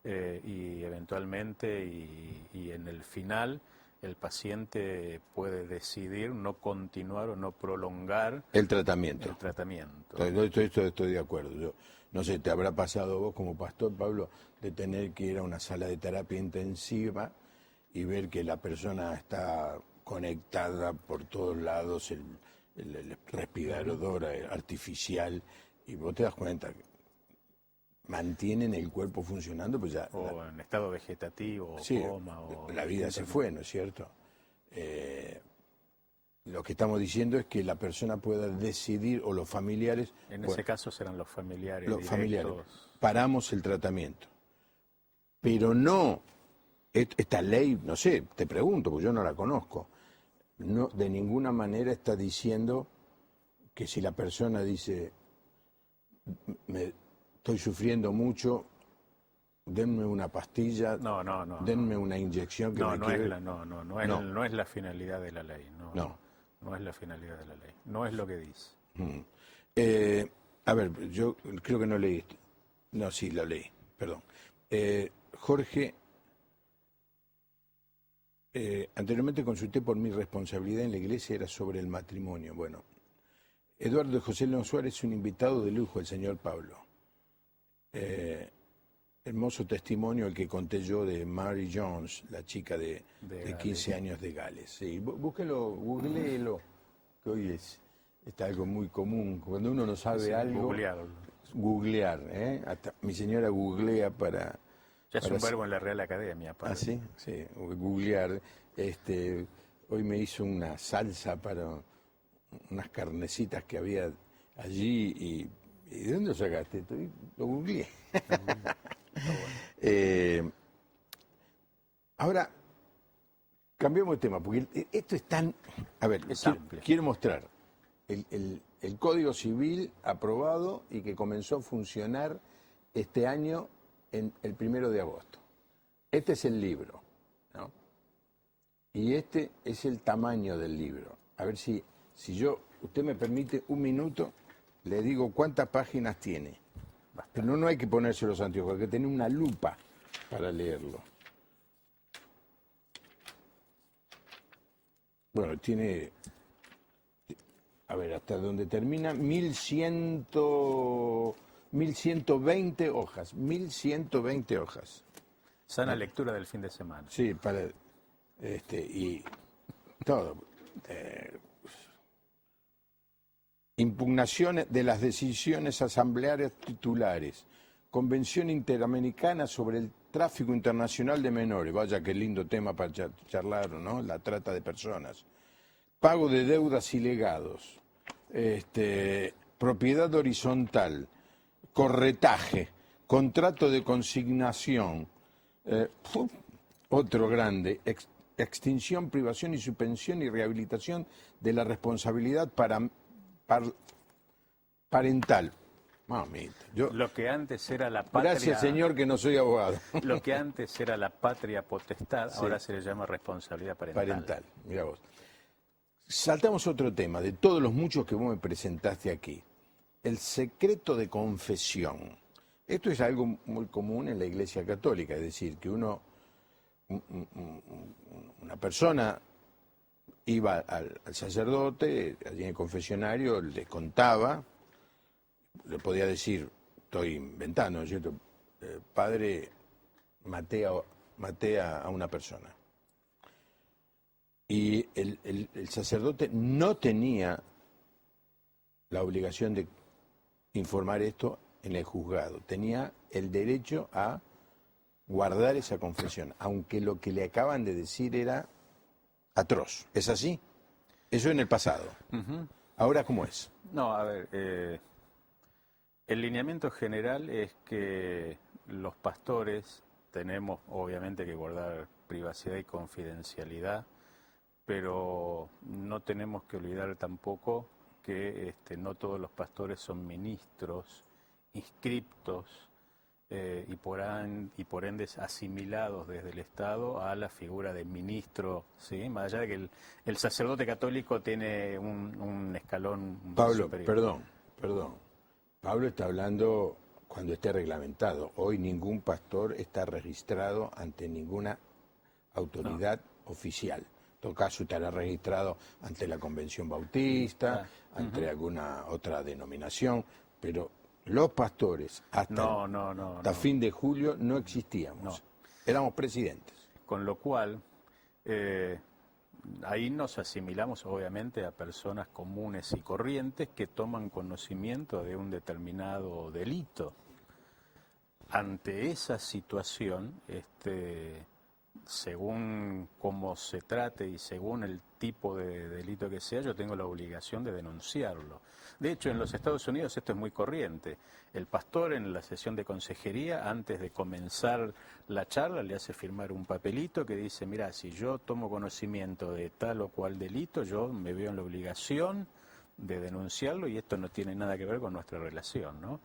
y eventualmente y en el final el paciente puede decidir no continuar o no prolongar
el tratamiento. Estoy de acuerdo. Yo no sé, te habrá pasado a vos como pastor, Pablo, de tener que ir a una sala de terapia intensiva y ver que la persona está conectada por todos lados, el respirador artificial, y vos te das cuenta que mantienen el cuerpo funcionando, pues ya...
O en estado vegetativo,
sí,
coma... O
la vida se fue, ¿no es cierto? Lo que estamos diciendo es que la persona pueda decidir, o los familiares...
En ese caso serán los familiares
los
directos.
familiares. Paramos el tratamiento. Pero no, esta ley, no sé, te pregunto, porque yo no la conozco, no, de ninguna manera está diciendo que si la persona dice... estoy sufriendo mucho, denme una pastilla, denme una inyección que
no es la finalidad de la ley. No es la finalidad de la ley. No es lo que dice.
A ver, yo creo que no leí. No, sí, lo leí, perdón. Jorge, anteriormente consulté por mi responsabilidad en la iglesia, era sobre el matrimonio. Bueno, Eduardo de José León Suárez es un invitado de lujo, el señor Pablo. Hermoso testimonio el que conté yo de Mary Jones, la chica de 15 años de Gales. Sí, búsquelo, googleelo, que hoy está algo muy común. Cuando uno no sabe algo, googlear. Hasta mi señora googlea para...
Ya es un verbo en la Real Academia.
Ah, sí, sí, googlear. Hoy me hizo una salsa para unas carnecitas que había allí y ¿de dónde lo sacaste? Lo googleé. Ahora, cambiemos de tema, porque esto es tan... A ver, quiero mostrar el Código Civil aprobado y que comenzó a funcionar este año el 1 de agosto. Este es el libro, ¿no? Y este es el tamaño del libro. A ver si usted me permite un minuto, le digo cuántas páginas tiene. Pero no hay que ponerse los anteojos, hay que tener una lupa para leerlo. Bueno, tiene, a ver, hasta donde termina, 1120 hojas. 1120 hojas.
Sana lectura del fin de semana.
Sí, y todo. Impugnaciones de las decisiones asamblearias titulares. Convención Interamericana sobre el Tráfico Internacional de Menores. Vaya qué lindo tema para charlar, ¿no? La trata de personas. Pago de deudas y legados. Propiedad horizontal. Corretaje. Contrato de consignación. Otro grande. Extinción, privación y suspensión y rehabilitación de la responsabilidad parental. Mamita,
Lo que antes era la patria...
Gracias, señor, que no soy abogado.
Lo que antes era la patria potestad, ahora se le llama responsabilidad parental.
Parental, mira vos. Saltamos otro tema, de todos los muchos que vos me presentaste aquí. El secreto de confesión. Esto es algo muy común en la Iglesia Católica, es decir, que una persona iba al sacerdote, allí en el confesionario, le contaba, le podía decir, estoy inventando, ¿no es cierto? Padre, maté a una persona. Y el sacerdote no tenía la obligación de informar esto en el juzgado. Tenía el derecho a guardar esa confesión, aunque lo que le acaban de decir era atroz. ¿Es así? Eso en el pasado. ¿Ahora cómo es?
No, a ver, el lineamiento general es que los pastores tenemos obviamente que guardar privacidad y confidencialidad, pero no tenemos que olvidar tampoco que no todos los pastores son ministros inscriptos y por ende asimilados desde el Estado a la figura de ministro, ¿sí? Más allá de que el sacerdote católico tiene un escalón
Pablo,
superior.
perdón. Pablo está hablando cuando esté reglamentado. Hoy ningún pastor está registrado ante ninguna autoridad oficial. En todo caso estará registrado ante la Convención Bautista, ante alguna otra denominación, pero los pastores hasta fin de julio no existíamos. Éramos presidentes.
Con lo cual, ahí nos asimilamos obviamente a personas comunes y corrientes que toman conocimiento de un determinado delito. Ante esa situación, según cómo se trate y según el tipo de delito que sea, yo tengo la obligación de denunciarlo. De hecho, en los Estados Unidos esto es muy corriente. El pastor en la sesión de consejería, antes de comenzar la charla, le hace firmar un papelito que dice, mira, si yo tomo conocimiento de tal o cual delito, yo me veo en la obligación de denunciarlo y esto no tiene nada que ver con nuestra relación, ¿no?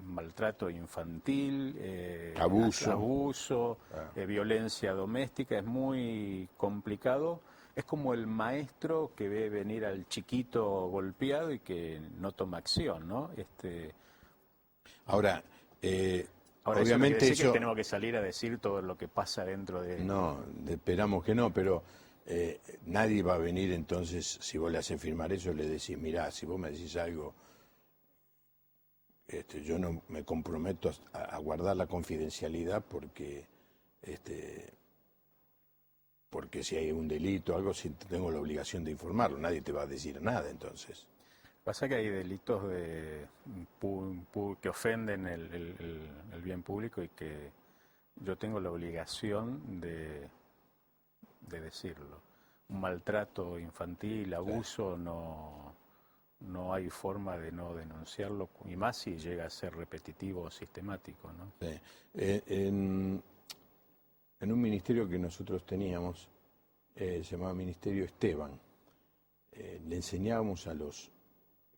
Maltrato infantil, abuso, violencia doméstica, es muy complicado. Es como el maestro que ve venir al chiquito golpeado y que no toma acción, ¿no?
Ahora,
obviamente eso que tenemos que salir a decir todo lo que pasa dentro de...
No, esperamos que no, pero nadie va a venir entonces, si vos le haces firmar eso, le decís, mirá, si vos me decís algo, yo no me comprometo a guardar la confidencialidad porque si hay un delito o algo, si tengo la obligación de informarlo, nadie te va a decir nada entonces.
Pasa que hay delitos que ofenden el bien público y que yo tengo la obligación de decirlo. Un maltrato infantil, abuso, no hay forma de no denunciarlo, y más si llega a ser repetitivo o sistemático, ¿no?
Sí. En un ministerio que nosotros teníamos, se llamaba Ministerio Esteban, le enseñábamos a los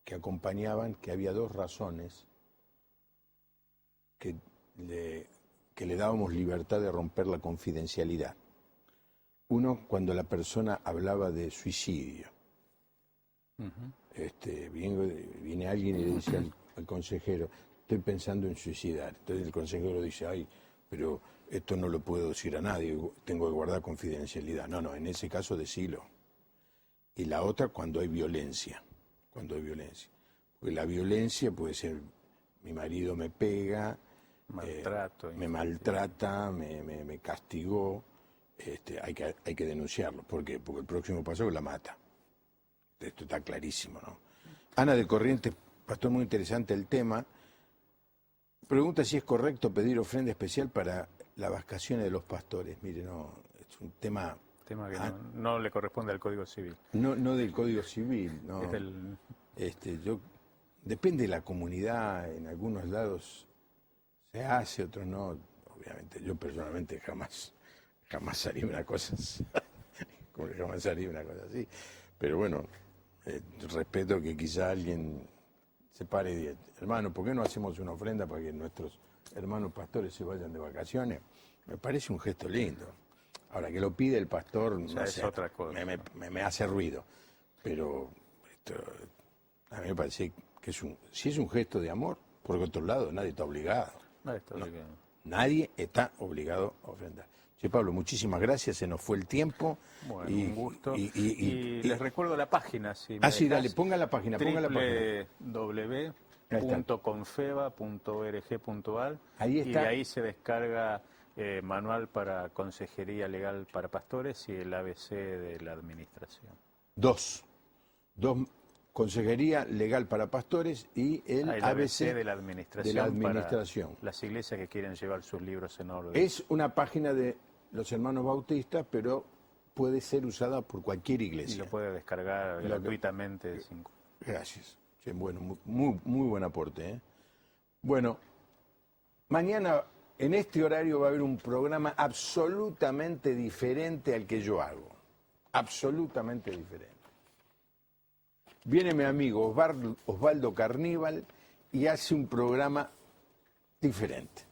que acompañaban que había dos razones que le dábamos libertad de romper la confidencialidad. Uno, cuando la persona hablaba de suicidio. Viene alguien y le dice al consejero, estoy pensando en suicidar. Entonces el consejero dice, ay, pero esto no lo puedo decir a nadie, tengo que guardar confidencialidad. No, en ese caso decilo. y la otra cuando hay violencia. Cuando hay violencia. Porque la violencia puede ser, mi marido me pega,
Maltrato,
me maltrata, me castigó, hay que denunciarlo. ¿Por qué? Porque el próximo paso la mata. Esto está clarísimo, ¿no? Ana de Corrientes, pastor, muy interesante el tema. Pregunta si es correcto pedir ofrenda especial para las vacaciones de los pastores. Mire, no, es un tema
que no le corresponde al Código Civil.
no del Código Civil, no. Depende de la comunidad, en algunos lados se hace, otros no. Obviamente, yo personalmente jamás haría una cosa así. Jamás haría una cosa así. Pero bueno, respeto que quizá alguien se pare y diga, hermano, ¿por qué no hacemos una ofrenda para que nuestros hermanos pastores se vayan de vacaciones? Me parece un gesto lindo. Ahora, que lo pide el pastor, no
es
sé,
otra cosa.
Me hace ruido. Pero a mí me parece que si es un gesto de amor, por otro lado, nadie está obligado. Nadie está obligado a ofrendar. Sí, Pablo, muchísimas gracias, se nos fue el tiempo.
Bueno, un gusto. Y les recuerdo la página. Si
sí, dale, ponga la página.
www.confeba.org.ar.
Ahí está.
Y ahí se descarga manual para consejería legal para pastores y el ABC de la administración.
Dos consejería legal para pastores y el ABC
de la administración. Para las iglesias que quieren llevar sus libros en orden.
Es una página de los hermanos bautistas, pero puede ser usada por cualquier iglesia.
Y lo puede descargar gratuitamente.
Gracias. Sí, bueno, muy buen aporte, ¿eh? Bueno, mañana en este horario va a haber un programa absolutamente diferente al que yo hago. Absolutamente diferente. Viene mi amigo Osvaldo Carníbal y hace un programa diferente.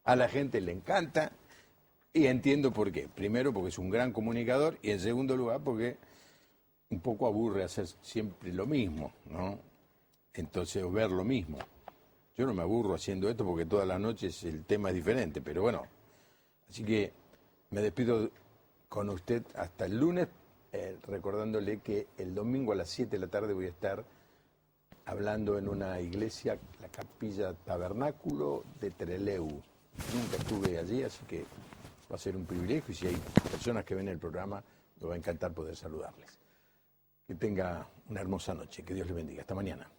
A la gente le encanta y entiendo por qué. Primero porque es un gran comunicador y en segundo lugar porque un poco aburre hacer siempre lo mismo, ¿no? Entonces, o ver lo mismo. Yo no me aburro haciendo esto porque todas las noches el tema es diferente, pero bueno. Así que me despido con usted hasta el lunes. Recordándole que el domingo a las 7 de la tarde voy a estar hablando en una iglesia, la Capilla Tabernáculo de Trelew. Nunca estuve allí, así que va a ser un privilegio y si hay personas que ven el programa, me va a encantar poder saludarles. Que tenga una hermosa noche, que Dios les bendiga. Hasta mañana.